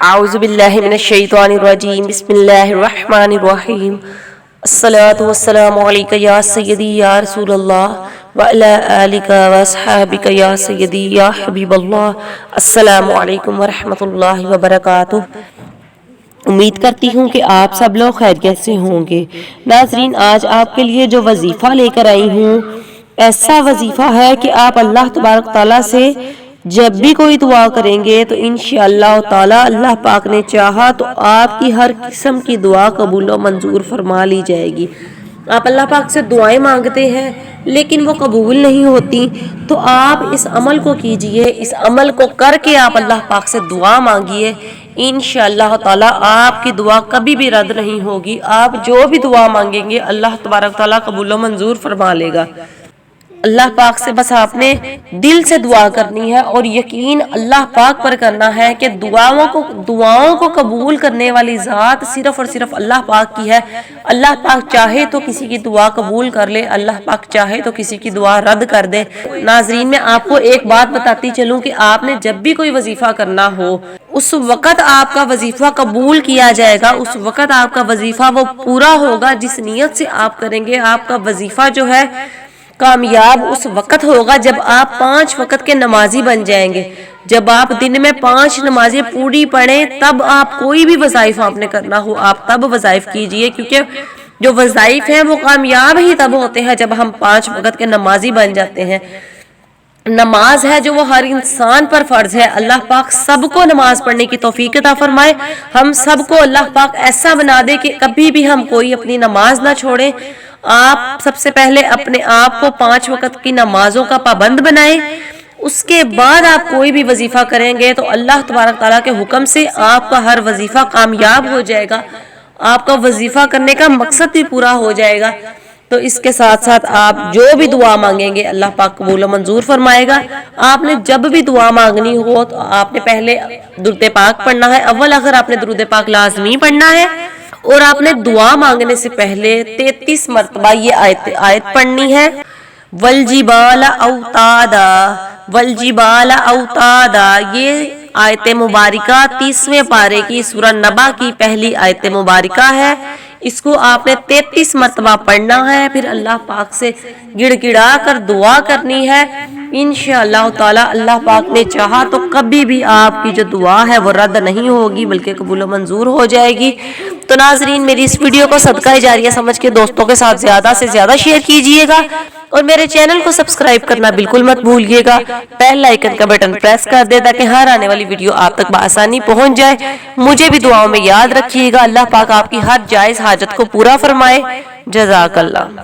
اعوذ باللہ من الشیطان الرجیم بسم اللہ الرحمن الرحیم الصلاۃ والسلام علیک یا سیدی یا رسول اللہ وعلی آلک واصحابک یا سیدی یا حبیب اللہ۔ السلام علیکم ورحمۃ اللہ وبرکاتہ۔ امید کرتی ہوں کہ آپ سب لوگ خیریت سے ہوں گے۔ ناظرین، آج آپ کے لیے جو وظیفہ لے کر آئی ہوں، ایسا وظیفہ ہے کہ آپ اللہ تبارک تعالیٰ سے جب بھی کوئی دعا کریں گے تو انشاءاللہ تعالی اللہ پاک نے چاہا تو آپ کی ہر قسم کی دعا قبول و منظور فرما لی جائے گی۔ آپ اللہ پاک سے دعائیں مانگتے ہیں لیکن وہ قبول نہیں ہوتی، تو آپ اس عمل کو کیجئے، اس عمل کو کر کے آپ اللہ پاک سے دعا مانگیے، انشاءاللہ تعالی آپ کی دعا کبھی بھی رد نہیں ہوگی۔ آپ جو بھی دعا مانگیں گے اللہ تبارک تعالی قبول و منظور فرما لے گا۔ اللہ پاک سے بس آپ نے دل سے دعا کرنی ہے اور یقین اللہ پاک پر کرنا ہے کہ دعاؤں کو قبول کرنے والی ذات صرف اور صرف اللہ پاک کی ہے۔ اللہ پاک چاہے تو کسی کی دعا قبول کر لے، اللہ پاک چاہے تو کسی کی دعا رد کر دے۔ ناظرین، میں آپ کو ایک بات بتاتی چلوں کہ آپ نے جب بھی کوئی وظیفہ کرنا ہو، اس وقت آپ کا وظیفہ قبول کیا جائے گا، اس وقت آپ کا وظیفہ وہ پورا ہوگا جس نیت سے آپ کریں گے۔ آپ کا وظیفہ جو ہے کامیاب اس وقت ہوگا جب آپ 5 وقت کے نمازی بن جائیں گے۔ جب آپ دن میں 5 نمازیں پوری پڑھیں، تب آپ کوئی بھی وظائف آپ نے کرنا ہو آپ تب وظائف کیجئے، کیونکہ جو وظائف ہیں وہ کامیاب ہی تب ہوتے ہیں جب ہم 5 وقت کے نمازی بن جاتے ہیں۔ نماز ہے جو وہ ہر انسان پر فرض ہے۔ اللہ پاک سب کو نماز پڑھنے کی توفیق عطا فرمائے۔ ہم سب کو اللہ پاک ایسا بنا دے کہ کبھی بھی ہم کوئی اپنی نماز نہ چھوڑیں۔ آپ سب سے پہلے اپنے آپ کو 5 وقت کی نمازوں کا پابند بنائیں، اس کے بعد آپ کوئی بھی وظیفہ کریں گے تو اللہ تبارک تعالیٰ کے حکم سے آپ کا ہر وظیفہ کامیاب ہو جائے گا، آپ کا وظیفہ کرنے کا مقصد بھی پورا ہو جائے گا۔ تو اس کے ساتھ ساتھ آپ جو بھی دعا مانگیں گے اللہ پاک قبول و منظور فرمائے گا۔ آپ نے جب بھی دعا مانگنی ہو تو آپ نے پہلے درود پاک پڑھنا ہے، اول آخر آپ نے درود پاک لازمی پڑھنا ہے، اور آپ نے دعا مانگنے سے پہلے 33 مرتبہ یہ آیت پڑھنی ہے، والجبال اوتادا، والجبال اوتادا۔ یہ آیت مبارکہ 30ویں پارے کی سورہ نبا کی پہلی آیت مبارکہ ہے۔ اس کو آپ نے 33 مرتبہ پڑھنا ہے، پھر اللہ پاک سے گڑ گڑا کر دعا کرنی ہے۔ انشاءاللہ تعالی اللہ پاک نے چاہا تو کبھی بھی آپ کی جو دعا ہے وہ رد نہیں ہوگی بلکہ قبول و منظور ہو جائے گی۔ تو ناظرین، میری اس ویڈیو کو صدقہ جاریہ سمجھ کے دوستوں کے ساتھ زیادہ سے زیادہ شیئر کیجئے گا، اور میرے چینل کو سبسکرائب کرنا بالکل مت بھولیے گا۔ بیل آئیکن کا بٹن پریس کر دے تاکہ ہر آنے والی ویڈیو آپ تک بآسانی پہنچ جائے۔ مجھے بھی دعاؤں میں یاد رکھیے گا۔ اللہ پاک آپ کی ہر جائز حاجت کو پورا فرمائے۔ جزاک اللہ۔